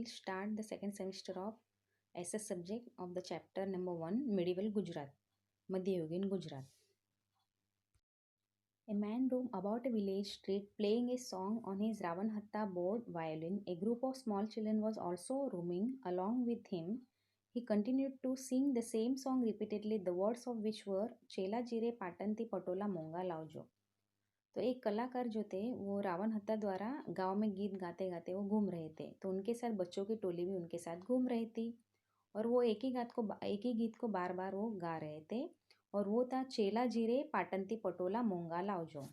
start the second semester of SS subject of the chapter number 1, Medieval Gujarat, Madhyayugin Gujarat. A man roamed about a village street playing a song on his Ravanhatta board violin. A group of small children was also roaming along with him. He continued to sing the same song repeatedly, the words of which were Chela Jire Patanti Patola Monga Laujo. तो एक कलाकार जो थे वो रावण हत्ता द्वारा गांव में गीत गाते गाते वो घूम रहे थे, तो उनके साथ बच्चों की टोली भी उनके साथ घूम रही थी और वो एक ही गीत को बार बार वो गा रहे थे और वो था चेला जीरे पाटंती पटोला मोंगा लावजो.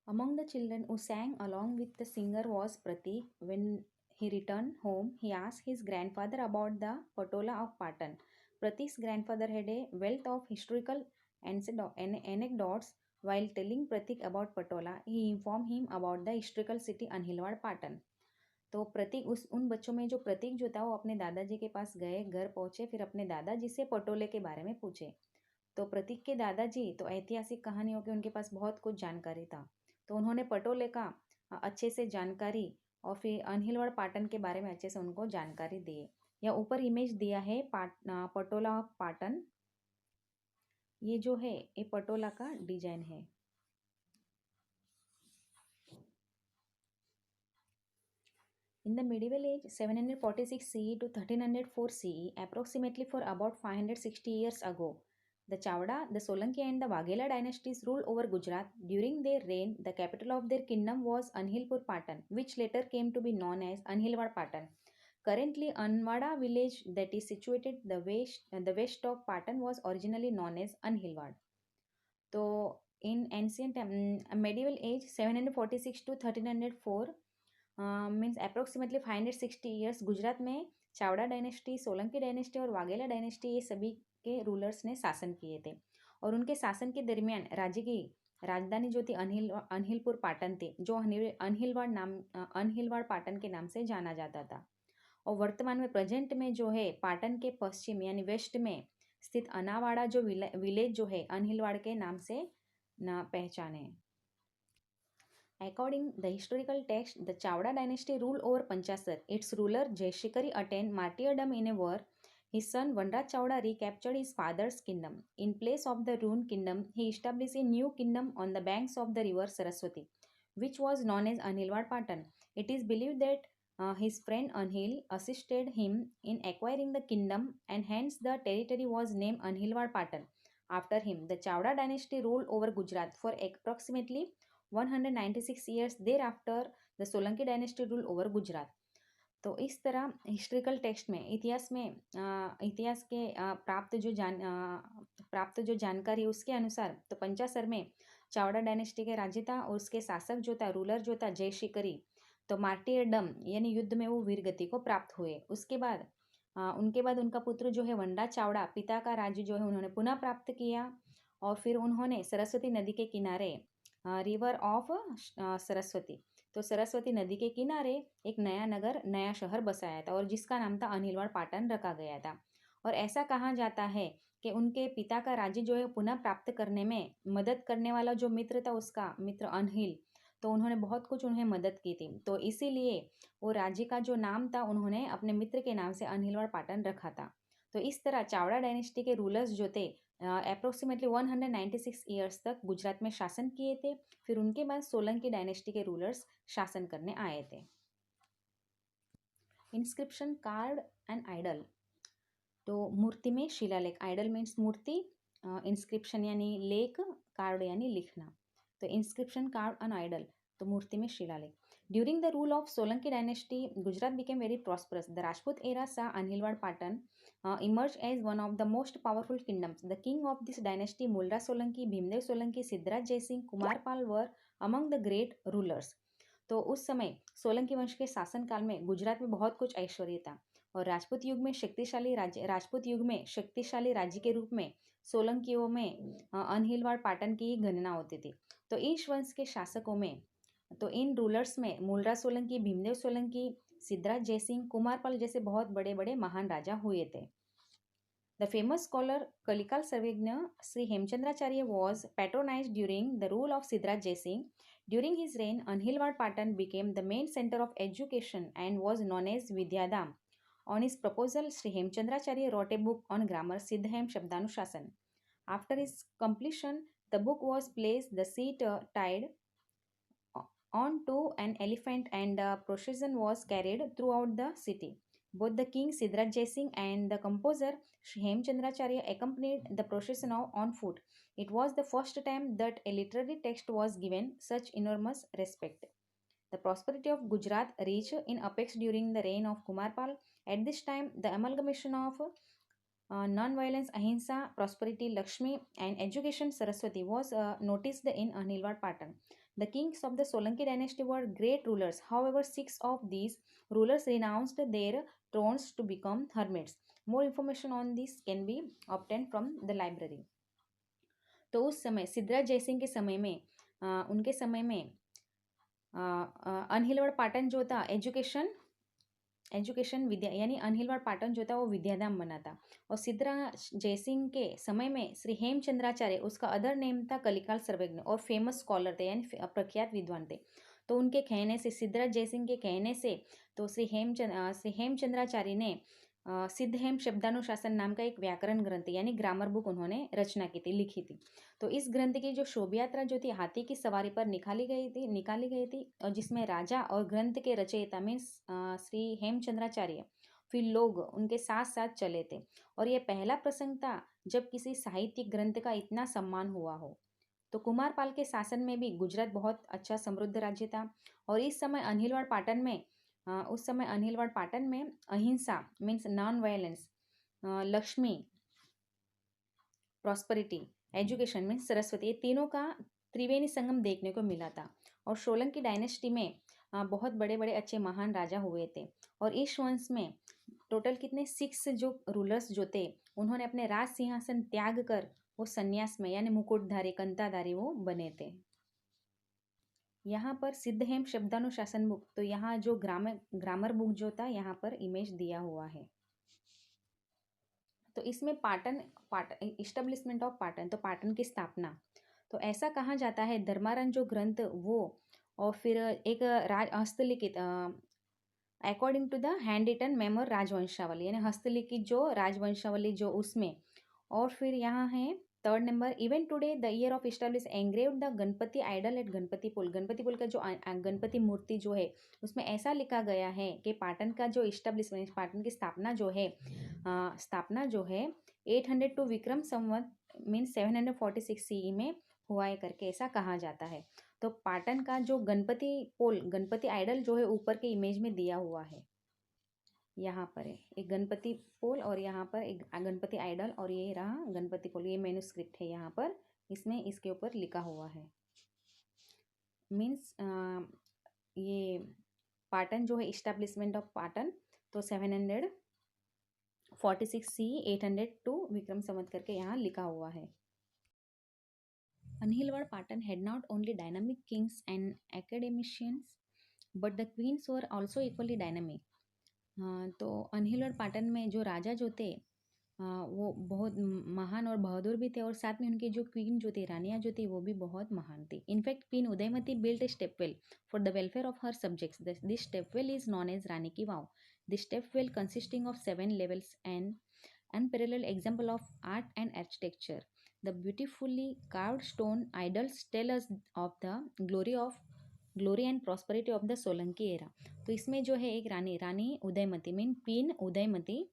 Among the children who sang along with the singer was Pratik. When he returned home, he asked his grandfather about the Patola of Patan. Pratik's grandfather had a wealth of historical anecdotes. While telling Pratik about Patola, he informed him about the historical city Anhilwad Patan. तो प्रतीक उन बच्चों में जो प्रतीक जो था वो अपने दादाजी के पास गए, घर पहुंचे, फिर अपने दादाजी से पटोले के बारे में पूछे. तो प्रतीक के दादाजी तो ऐतिहासिक कहानियों के उनके पास बहुत कुछ जानकारी था, तो उन्होंने पटोले का अच्छे से जानकारी और फिर अनहिलवाड़ पाटन के बारे में अच्छे से उनको जानकारी दी. या ऊपर इमेज दिया है पटोला ऑफ पाटन. ये जो है ये पटोला का डिजाइन है. In the medieval age, 746 CE to 1304 CE, approximately for about 560 years ago, the Chavda, the Solanki and the Waghela dynasties ruled over Gujarat. During their reign, the capital of their kingdom was Anhilpur Patan, which later came to be known as Anhilwad Patan. Currently, Anwada village that is situated the west of Patan was originally known as Anhilwad. So, in ancient medieval age, 746 to 1304 means approximately 560 years Gujarat में Chavda dynasty, Solanki dynasty और Vaghela dynasty ये सभी के rulers ने शासन किए थे और उनके शासन के दरमियान राज्य की राजधानी जो थी अनहिलपुर पाटन थी, जो अनहिलवाड़ पाटन के नाम से जाना जाता था. और वर्तमान में प्रेजेंट में जो है पाटन के पश्चिम यानी वेस्ट में स्थित अनावाड़ा जो विलेज जो है अनहिलवाड़ के नाम से पहचाने. According the historical text, the Chavda dynasty ruled over Panchasar. Its ruler Jaishikari attained martyrdom in a war. His son Vanraj Chavda recaptured his father's kingdom. In place of the ruined kingdom, he established a new kingdom on the banks of the river Saraswati, which was known as Anhilwad Patan. It is believed that his friend Anhil assisted him in acquiring the kingdom, and hence the territory was named Anhilwad Patan. After him, the Chavda dynasty ruled over Gujarat for approximately 196 years. Thereafter, the Solanki dynasty ruled over Gujarat. तो इस तरह historical text में इतिहास के प्राप्त जो जानकारी उसके अनुसार तो पंचासर में चावड़ा डायनेस्टी के राज्य था और उसके शासक जो था रूलर जो था जयशिकरी, तो मार्टियरडम यानी युद्ध में वो वीरगति को प्राप्त हुए. उनके बाद उनका पुत्र जो है वंडा चावड़ा पिता का राज्य जो है उन्होंने पुनः प्राप्त किया और फिर उन्होंने सरस्वती नदी के किनारे रिवर ऑफ सरस्वती, तो सरस्वती नदी के किनारे एक नया शहर बसाया था और जिसका नाम था अनहिलवाड़ पाटन रखा गया था. और ऐसा कहा जाता है कि उनके पिता का राज्य जो है पुनः प्राप्त करने में मदद करने वाला जो मित्र था उसका मित्र अनहिल, तो उन्होंने बहुत कुछ उन्हें मदद की थी, तो इसीलिए वो राज्य का जो नाम था उन्होंने अपने मित्र के नाम से अनहिलवाड़ पाटन रखा था. तो इस तरह चावड़ा डायनेस्टी के रूलर्स जो थे अप्रोक्सीमेटली 196 ईयर्स तक गुजरात में शासन किए थे. फिर उनके बाद सोलंकी डायनेस्टी के रूलर्स शासन करने आए थे. Inscription, card and idol. तो मूर्ति में शिलालेख. आइडल मीन्स मूर्ति, इंस्क्रिप्शन यानी लेख, कार्ड यानी लिखना. तो इंस्क्रिप्शन, कार्ड एंड आइडल, तो मूर्ति में शिलालेख. During the rule of Solanki dynasty, Gujarat became very prosperous. The Rajput era saw Anhilwad Patan emerge as one of the most powerful kingdoms. The king of this dynasty, Mulraj Solanki, Bhimdev Solanki, Siddharaj Jaisingh, Kumarpal were among the great rulers. तो उस समय सोलंकी वंश के शासन काल में गुजरात में बहुत कुछ ऐश्वर्य था और राजपूत युग में शक्तिशाली राज्य के रूप में सोलंकियों में अनहिलवाड़ पाटन की गणना होती थी. तो इस वंश के शासकों में तो इन रूलर्स में मूलराज सोलंकी, भीमदेव सोलंकी, सिद्धराज जयसिंह, कुमारपाल जैसे बहुत बड़े बड़े महान राजा हुए थे. The famous scholar Kalikal Sarvajna Sri Hemchandracharya was patronized during the rule of Siddharth Jaising. During his reign, Anhilwad Patan became the main center of education and was known as Vidyadham. On his proposal, Sri Hemchandracharya wrote a book on grammar, Siddhem Shabdanushasan. After its completion, the book was placed the seat tied onto an elephant and the procession was carried throughout the city. Both the king Siddharth Jaising and the composer Sri Hemchandracharya accompanied the procession on foot. It was the first time that a literary text was given such enormous respect. The prosperity of Gujarat reached in apex during the reign of Kumarpal. At this time, the amalgamation of non-violence, ahimsa, prosperity, Lakshmi, and education, Saraswati, was noticed in Anilwad Patan. The kings of the Solanki dynasty were great rulers. However, 6 of these rulers renounced their thrones to become hermits. More information on this can be obtained from the library. तो उस समय सिद्धराज जयसिंह के समय में उनके समय में अनहिलवाड़ पाटन जो था एजुकेशन विद्या यानी अनहिलवाड़ पाटन जो था वो विद्याधाम बना था। और सिद्धराज जयसिंह के समय में श्री हेमचंद्राचार्य, उसका अदर नेम था कलिकाल सर्वज्ञ, और फेमस स्कॉलर थे यानी प्रख्यात विद्वान थे। तो उनके कहने से, सिद्धराज जयसिंह के कहने से, तो श्री हेमचंद्राचार्य ने सिद्धहेम शब्दानुशासन नाम का एक व्याकरण ग्रंथ यानी ग्रामर बुक उन्होंने रचना की थी, लिखी थी। तो इस ग्रंथ की जो शोभा यात्रा जो थी हाथी की सवारी पर निकाली गई थी और जिसमें राजा और ग्रंथ के रचयिता मीन्स श्री हेमचंद्राचार्य फिर लोग उनके साथ साथ चले थे। और यह पहला प्रसंग था जब किसी साहित्यिक ग्रंथ का इतना सम्मान हुआ हो। तो कुमारपाल के शासन में भी गुजरात बहुत अच्छा समृद्ध राज्य था। और इस समय अनिलवाड़ पाटन में उस समय अनिलवाड़ पाटन में अहिंसा means non violence, Lakshmi prosperity, education means Saraswati, ये तीनों का त्रिवेणी संगम देखने को मिला था। और सोलंकी डायनेस्टी में बहुत बड़े बड़े अच्छे महान राजा हुए थे। और इस वंश में टोटल कितने 6 जो रूलर्स जो थे उन्होंने अपने राज सिंहासन त्याग कर वो संन्यास में यानी मुकुटधारी कंताधारी वो बने थे। यहाँ पर सिद्धहेम शब्दानुशासन बुक, तो यहाँ जो ग्रामर बुक जो था यहाँ पर इमेज दिया हुआ है। तो इसमें पाटन इस्टेब्लिशमेंट ऑफ पाटन, तो पाटन की स्थापना, तो ऐसा कहा जाता है धर्मारन जो ग्रंथ वो, और फिर एक हस्तलिखित according to the handwritten memoir राजवंशावली यानी हस्तलिखित जो राजवंशावली जो उसमें। और फिर यहाँ है 3rd number, even today the year of establish engrave the Ganpati idol at Ganpatipule. Ganpatipule का जो गणपति मूर्ति जो है उसमें ऐसा लिखा गया है कि पाटन का जो इस्टेब्लिशमेंट, पाटन की स्थापना जो है 802 विक्रम संवत मीन्स 746 CE में हुआ है करके ऐसा कहा जाता है। तो पाटन का जो गणपति पोल, गणपति आइडल जो है ऊपर के इमेज में दिया हुआ है, यहाँ पर है एक गणपति पोल और यहाँ पर एक गणपति आइडल, और ये रहा गणपति पोल, ये मैन्युस्क्रिप्ट है यहाँ पर, इसमें इसके ऊपर लिखा हुआ है। मीन्स ये पाटन जो है इस्टेब्लिशमेंट ऑफ पाटन, तो 746 CE 802 विक्रम संवत करके यहाँ लिखा हुआ है। Anhilwad Patan had not only dynamic kings and academicians, but the queens were also equally dynamic. तो अनहिलवाड़ पाटन में जो राजा जो थे वो बहुत महान और बहादुर भी थे, और साथ में उनकी जो क्वीन जो थी, रानियाँ जो थी, वो भी बहुत महान थी। In fact queen Udayamati built a stepwell for the welfare of her subjects. This stepwell is known as Rani ki Vav. This stepwell consisting of 7 levels and unparalleled example of art and architecture. The beautifully carved stone idols tell us of the glory and prosperity of the Solanki era. तो इसमें जो है एक रानी Udayamati mean queen Udayamati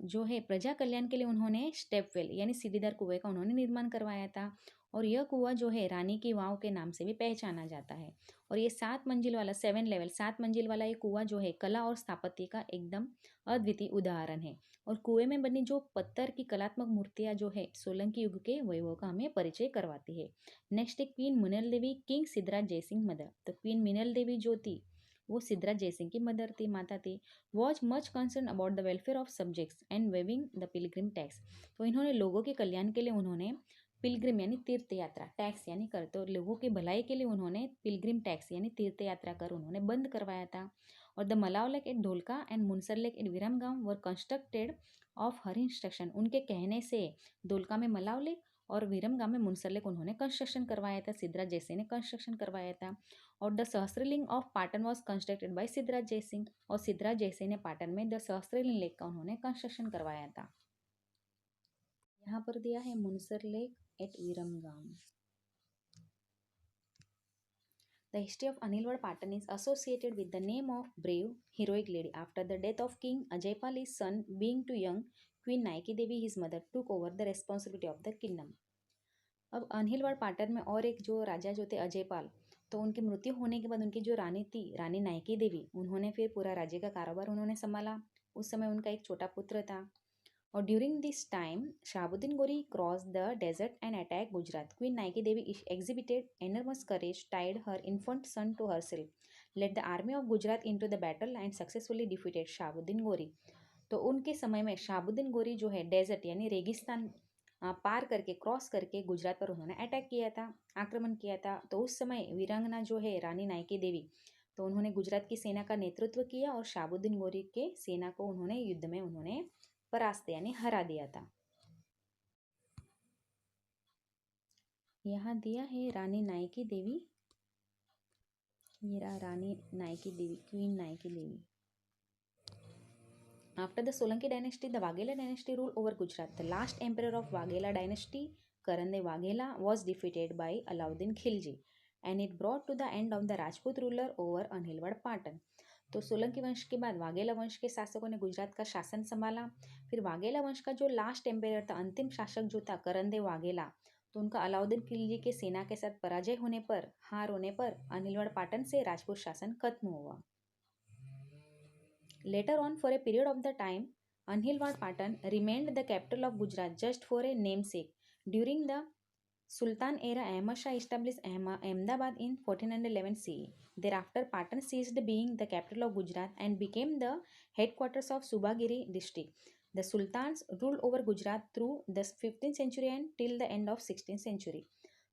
जो है प्रजा कल्याण के लिए उन्होंने स्टेपवेल यानी सीढ़ीदार कुएं का उन्होंने निर्माण करवाया था। और यह कुआं जो है रानी की वाव के नाम से भी पहचाना जाता है। और ये 7 मंजिल वाला 7 लेवल 7 मंजिल वाला ये कुआं जो है कला और स्थापत्य का एकदम अद्वितीय उदाहरण है। और कुएं में बनी जो पत्थर की कलात्मक मूर्तियां जो है सोलंकी युग के वैभव का हमें परिचय करवाती है। नेक्स्ट है क्वीन मिनल देवी, किंग सिद्धराज जयसिंह मदर। तो क्वीन मिनल देवी जो थी वो सिद्धराज जयसिंह की मदर थी, माता थी। Was much concern about the welfare of subjects and waiving the pilgrim tax. तो इन्होंने लोगों के कल्याण के लिए उन्होंने पिलग्रिम यानी तीर्थ यात्रा, टैक्स यानी कर, तो लोगों की भलाई के लिए उन्होंने पिलग्रिम टैक्स यानी तीर्थ यात्रा कर उन्होंने बंद करवाया था। और the Malav lake at Dholka and Munsar lake at Viramgam were constructed of her instruction. उनके कहने से ढोलका में मलाव लेक और विरमगाम में मुनसर लेक उन्होंने कंस्ट्रक्शन करवाया था, सिद्धराज जयसिंह ने कंस्ट्रक्शन करवाया था। और the Sahastralinga of Patan was constructed by Siddhraj Jaisinh, और सिद्धराज जयसिंह ने पाटन में द सहस्त्रलिंग लेक का उन्होंने कंस्ट्रक्शन करवाया था। यहाँ पर दिया है Munsar lake at Viramgam. The history of Anilwad Patan is associated with the name of brave, heroic lady. After the death of King Ajaypal, his son, being too young, Queen Naiki Devi, his mother, took over the responsibility of the kingdom. अब अनिलवाड़ पाटन में और एक जो राजा जो थे अजयपाल, तो उनकी मृत्यु होने के बाद उनकी जो रानी थी, रानी नायकी देवी, उन्होंने फिर पूरा राज्य का कारोबार उन्होंने संभाला। उस समय उनका एक छोटा पुत्र था। और during this time Shahabuddin Ghori cross the desert and attack Gujarat. Queen Naiki Devi exhibited enormous courage, tied her infant son to herself, led the army of Gujarat into the battle and successfully defeated Shahabuddin गोरी। तो उनके समय में शहाबुद्दीन गोरी जो है डेजर्ट यानी रेगिस्तान पार करके क्रॉस करके गुजरात पर उन्होंने अटैक किया था, आक्रमण किया था। तो उस समय वीरांगना जो है रानी नायकी देवी, तो उन्होंने गुजरात की सेना का नेतृत्व किया और शहाबुद्दीन गोरी के सेना को उन्होंने युद्ध में उन्होंने परास्त यानी हरा दिया था। यहाँ दिया है रानी नायकी देवी, ये Rani Naiki Devi, queen Naiki Devi. After the Solanki dynasty, the Waghela dynasty ruled over Gujarat. The last emperor of Waghela dynasty, Karan Waghela, was defeated by Alauddin Khilji, and it brought to the end of the Rajput ruler over Anilwad Patan. तो सोलंकी वंश के बाद वाघेला वंश के शासकों ने गुजरात का शासन संभाला। फिर वाघेला वंश का जो लास्ट एम्पेयर था, अंतिम शासक जो था करनदेव वाघेला, तो उनका अलाउद्दीन खिलजी के सेना के साथ पराजय होने पर, हार होने पर अनिलवाड़ पाटन से राजपूत शासन खत्म हुआ। Later on, for a period of the time, Anilwad Patan remained the capital of Gujarat just for a namesake. During the Sultan era, Ahmad Shah established Ahmedabad in 1411 CE. Thereafter, Patan ceased being the capital of Gujarat and became the headquarters of Subagiri district. The Sultans ruled over Gujarat through the 15th century and till the end of 16th century.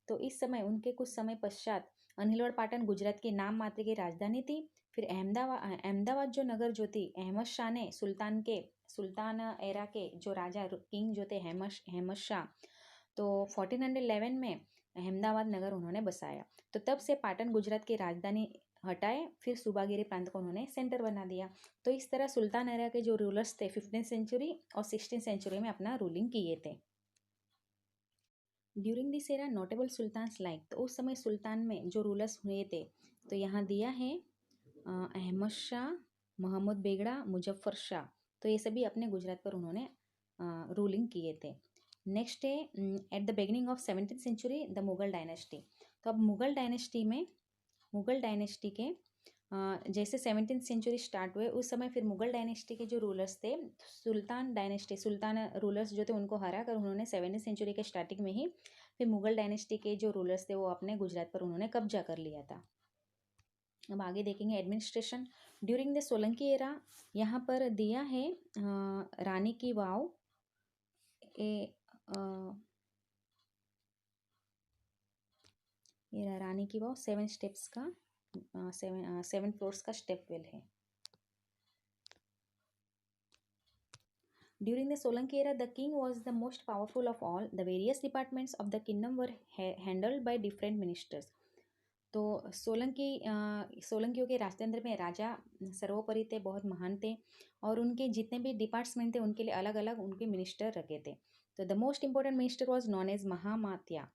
तो इस समय उनके कुछ समय पश्चात अनिलवाड़ पाटन गुजरात की नाम मात्र की राजधानी थी। फिर अहमदाबाद जो नगर जो थी, अहमद शाह ने सुल्तान एरा के जो राजा किंग जो थे अहमद शाह, तो 1411 में अहमदाबाद नगर उन्होंने बसाया। तो तब से पाटन गुजरात की राजधानी हटाए, फिर सूबागिरी प्रांत को उन्होंने सेंटर बना दिया। तो इस तरह सुल्तान एरा के जो रूलर्स थे 15th सेंचुरी और 16th सेंचुरी में अपना रूलिंग किए थे। During this era notable sultans like, तो उस समय सुल्तान में जो रूलर्स हुए थे, तो यहाँ दिया है अहमद शाह, मोहम्मद बेगड़ा, मुजफ्फर शाह, तो ये सभी अपने गुजरात पर उन्होंने रूलिंग किए थे। नेक्स्ट है at the beginning of 17th century the Mughal dynasty. तो अब मुगल डायनेस्टी के जैसे 17th सेंचुरी स्टार्ट हुए, उस समय फिर मुगल डायनेस्टी के जो रूलर्स थे, सुल्तान रूलर्स जो थे उनको हरा कर उन्होंने 17th सेंचुरी के स्टार्टिंग में ही फिर मुगल डायनेस्टी के जो रूलर्स थे वो अपने गुजरात पर उन्होंने कब्जा कर लिया था। अब आगे देखेंगे administration during the Solanki era. यहाँ पर दिया है रानी की वाव, ये रानी की वाव 7 स्टेप्स का 7 फ्लोर्स का स्टेप वेल है। During the Solanki era, the king was the most powerful of all. The various departments of the kingdom were handled by different ministers. तो सोलंकियों के राजतंत्र में राजा सर्वोपरि थे, बहुत महान थे, और उनके जितने भी डिपार्टमेंट थे उनके लिए अलग अलग उनके मिनिस्टर रखे थे। तो the most important minister was known as Mahamatya,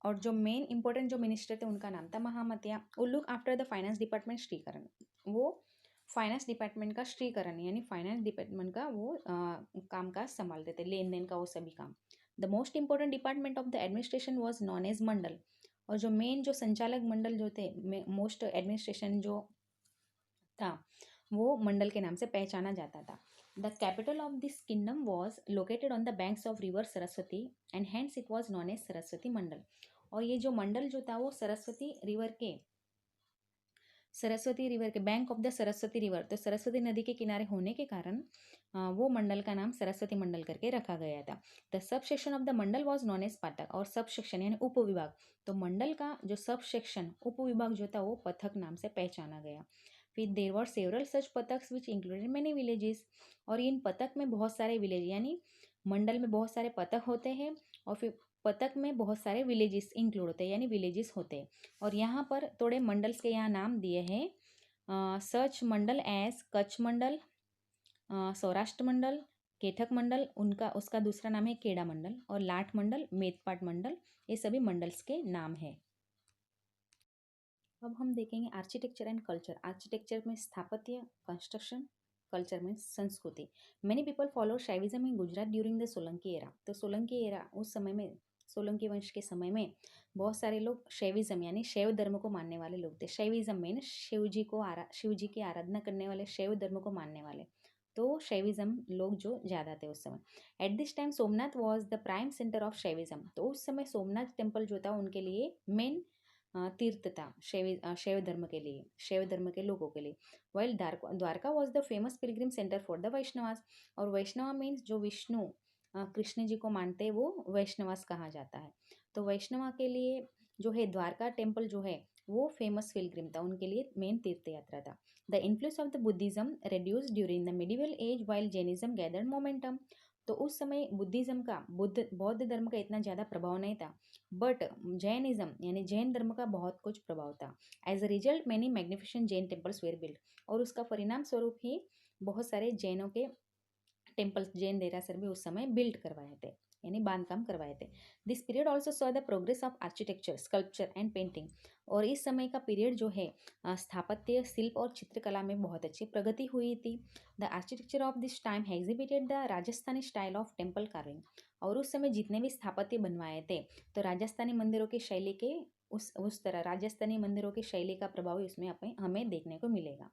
और जो मेन इंपॉर्टेंट जो मिनिस्टर थे उनका नाम था महामात्या। वो look after the finance department Shrikaran, वो फाइनेंस डिपार्टमेंट का श्रीकरण यानी फाइनेंस डिपार्टमेंट का वो काम काज संभालते थे, लेन देन का वो सभी काम। The most important department of the administration was known as Mandal, और जो मेन जो संचालक मंडल जो थे, मोस्ट एडमिनिस्ट्रेशन जो था वो मंडल के नाम से पहचाना जाता था। The capital of this kingdom was located on the banks of river Saraswati and hence it was known as Saraswati Mandal. और ये जो मंडल जो था वो सरस्वती रिवर के bank of the Saraswati river, तो सरस्वती नदी के किनारे होने के कारण वो मंडल का नाम सरस्वती मंडल करके रखा गया था। The sub section of the Mandal was known as Pathak, और सब सेक्शन यानी उप विभाग, तो मंडल का जो सब सेक्शन उप विभाग जो था वो पथक नाम से पहचाना गया। फिर there were several such Pathaks which included many villages, और इन पतक में बहुत सारे विलेज यानी मंडल में बहुत सारे पतक होते हैं, और फिर पतक में बहुत सारे विलेजेस इंक्लूड होते हैं यानी विलेजेस होते हैं। और यहाँ पर थोड़े मंडल्स के यहाँ नाम दिए हैं, सच मंडल एज कच्छ मंडल, सौराष्ट्र मंडल, केठक मंडल, उनका उसका दूसरा नाम है केड़ा मंडल, और लाठ मंडल, मेदपाट मंडल, ये सभी मंडल्स के नाम है। अब हम देखेंगे आर्किटेक्चर एंड कल्चर। आर्किटेक्चर में स्थापत्य, कंस्ट्रक्शन, कल्चर में संस्कृति। Many people follow Shaivism in Gujarat during the Solanki era. तो सोलंकी एरा उस समय में, सोलंकी वंश के समय में बहुत सारे लोग शैविज्म यानी शैव धर्म को मानने वाले लोग थे। शैविज्म मीन शिव जी की आराधना करने वाले, शैव धर्म को मानने वाले, तो शैविज्म लोग जो ज़्यादा थे उस समय। Eight this time Somnath was the prime centre of Shaivism. तो उस समय सोमनाथ टेम्पल जो था उनके लिए मेन तीर्थ था शैव धर्म के लिए, शैव धर्म के लोगों के लिए। While Dwarka was the famous Pilgrim centre for the Vaishnavas. और वैष्णवा मीन्स जो विष्णु कृष्ण जी को मानते हैं वो वैष्णवास कहा जाता है। तो वैष्णवा के लिए जो है द्वारका टेम्पल जो है वो फेमस पिलग्रिम था, उनके लिए मेन तीर्थ यात्रा था। The influence of the Buddhism reduce during the medieval age while Jainism gathered momentum. तो उस समय बुद्धिज्म का, बौद्ध धर्म का इतना ज़्यादा प्रभाव नहीं था, बट जैनिज्म यानी जैन धर्म का बहुत कुछ प्रभाव था। As a result many magnificent Jain temples were build. और उसका परिणाम स्वरूप ही बहुत सारे जैनों के टेम्पल्स, जैन देरासर भी उस समय बिल्ड करवाए थे यानी बांधकाम करवाए थे। This period also saw the progress of architecture, sculpture and painting. और इस समय का पीरियड जो है स्थापत्य, शिल्प और चित्रकला में बहुत अच्छी प्रगति हुई थी। The architecture of this time exhibited the Rajasthani style of temple carving. और उस समय जितने भी स्थापत्य बनवाए थे तो राजस्थानी मंदिरों की शैली के उस तरह राजस्थानी मंदिरों की शैली का प्रभाव इसमें हमें देखने को मिलेगा।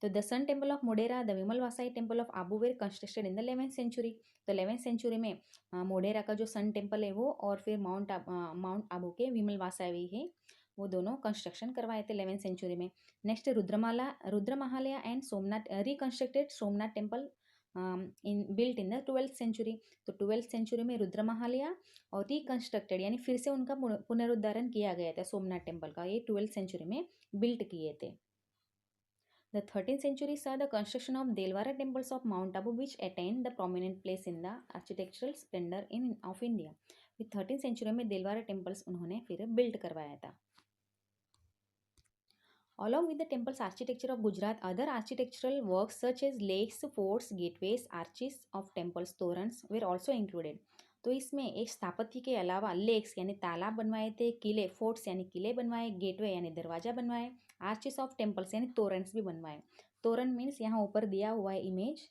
तो the sun temple of Modhera, the Vimal Vasahi temple of Abu were constructed in the 11th century. तो 11th सेंचुरी में मोडेरा का जो सन टेम्पल है वो, और फिर माउंट आबू के विमल वासाई है, वो दोनों कंस्ट्रक्शन करवाए थे 11th सेंचुरी में। Next Rudramahalaya and Somnath, reconstructed Somnath temple in built in the 12th century. तो 12th सेंचुरी में रुद्रमहालया और रिकंस्ट्रक्टेड यानी फिर से उनका पुनरुद्धारण किया गया था सोमनाथ टेम्पल का, ये 12th सेंचुरी में बिल्ट किए थे। The 13th century saw the construction of Delwara temples of Mount Abu, which attained the prominent place in the architectural splendor of India. फिर 13th century में देलवारा टेम्पल्स उन्होंने फिर बिल्ड करवाया था। Along with the temples architecture of Gujarat, other architectural works such as lakes, forts, gateways, arches of temples, torrents were also included. तो इसमें एक स्थापत्य के अलावा लेक्स यानी तालाब बनवाए थे, किले, फोर्ट्स यानी किले बनवाए, गेटवे यानी दरवाजा बनवाए, आर्चेस ऑफ टेम्पल्स यानी तोरन्स भी बनवाए। तोरण मीन्स यहाँ ऊपर दिया हुआ है इमेज,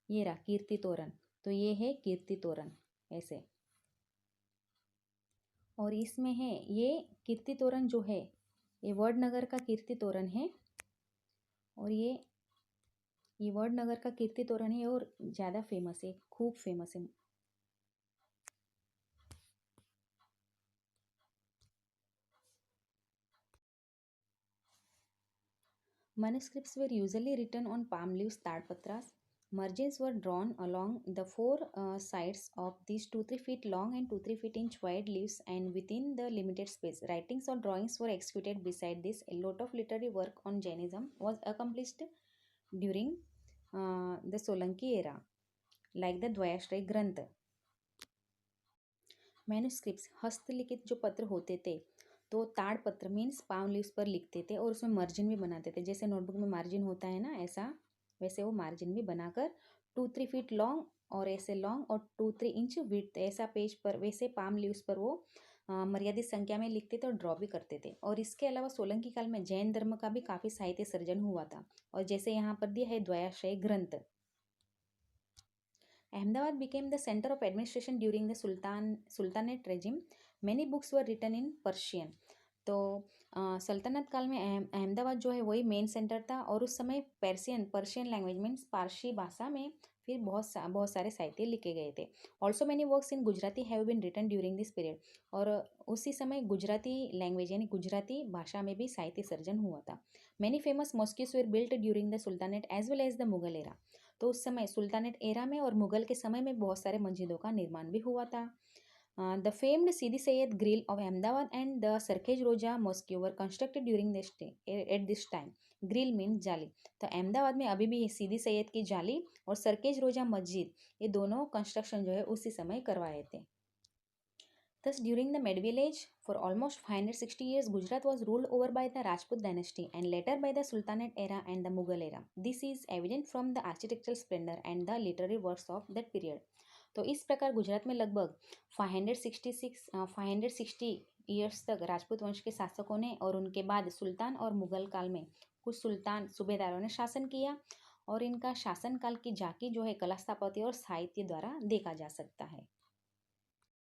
ये रहा कीर्ति तोरण, तो ये है कीर्ति तोरण ऐसे। और इसमें है ये कीर्ति तोरण जो है ये वडनगर का कीर्ति तोरण है, और ये वडनगर का कीर्ति तोरण है और ज़्यादा फेमस है, खूब फेमस है। Manuscripts were usually written on palm leaves tadpatras. Margins were drawn along the four sides of these 2-3 feet long and 2-3 feet inch wide leaves and within the limited space. Writings or drawings were executed beside this. A lot of literary work on Jainism was accomplished during the Solanki era, like the Dvayashray Granth. Manuscripts हस्तलिखित जो पत्र होते थे तो ताड़पत्र means palm leaves पर लिखते थे और उसमें मार्जिन भी बनाते थे, जैसे नोटबुक में मार्जिन होता है ना ऐसा, वैसे वो मार्जिन भी बनाकर 2-3 फीट लॉन्ग और ऐसे लॉन्ग और 2-3 इंच विड्थ ऐसा पेज पर वैसे पाम लीव्स पर वो मर्यादित संख्या में लिखते थे और ड्रॉ भी करते थे। और इसके अलावा सोलंकी काल में जैन धर्म का भी काफ़ी साहित्य सर्जन हुआ था, और जैसे यहाँ पर दिया है द्वयाश्रय ग्रंथ। Ahmedabad became the center of administration during the Sultanate regime. Many books were written in Persian. तो सल्तनत काल में अहमदाबाद जो है वही मेन सेंटर था, और उस समय पर्शियन लैंग्वेज मीन्स पारसी भाषा में फिर बहुत सारे साहित्य लिखे गए थे। Also many works in Gujarati have been written during this period. और उसी समय गुजराती लैंग्वेज यानी गुजराती भाषा में भी साहित्य सर्जन हुआ था। Many famous mosques were built during the sultanate as well as the Mughal era. तो उस समय सुल्तानेट एरा में और मुगल के समय में बहुत सारे मस्जिदों का निर्माण भी हुआ था। The famed Sidi Saiyyed grill of Ahmedabad and the Sarkhej Roza mosque were constructed during at this time. Grill mean जाली। तो अहमदाबाद में अभी भी सीदी सैयद की जाली और सरकेज रोजा मस्जिद, ये दोनों कंस्ट्रक्शन जो है उसी समय करवाए थे। Thus, during the Medieval Age, for almost 560 years, Gujarat was ruled over by the Rajput dynasty and later by the Sultanate era and the Mughal era. This is evident from the architectural splendor and the literary works of that period. तो इस प्रकार गुजरात में लगभग 560 years तक राजपूत वंश के शासकों ने और उनके बाद सुल्तान और मुगल काल में कुछ सुल्तान सूबेदारों ने शासन किया और इनका शासनकाल की झांकी जो है कला स्थापत्य और साहित्य द्वारा देखा जा सकता है।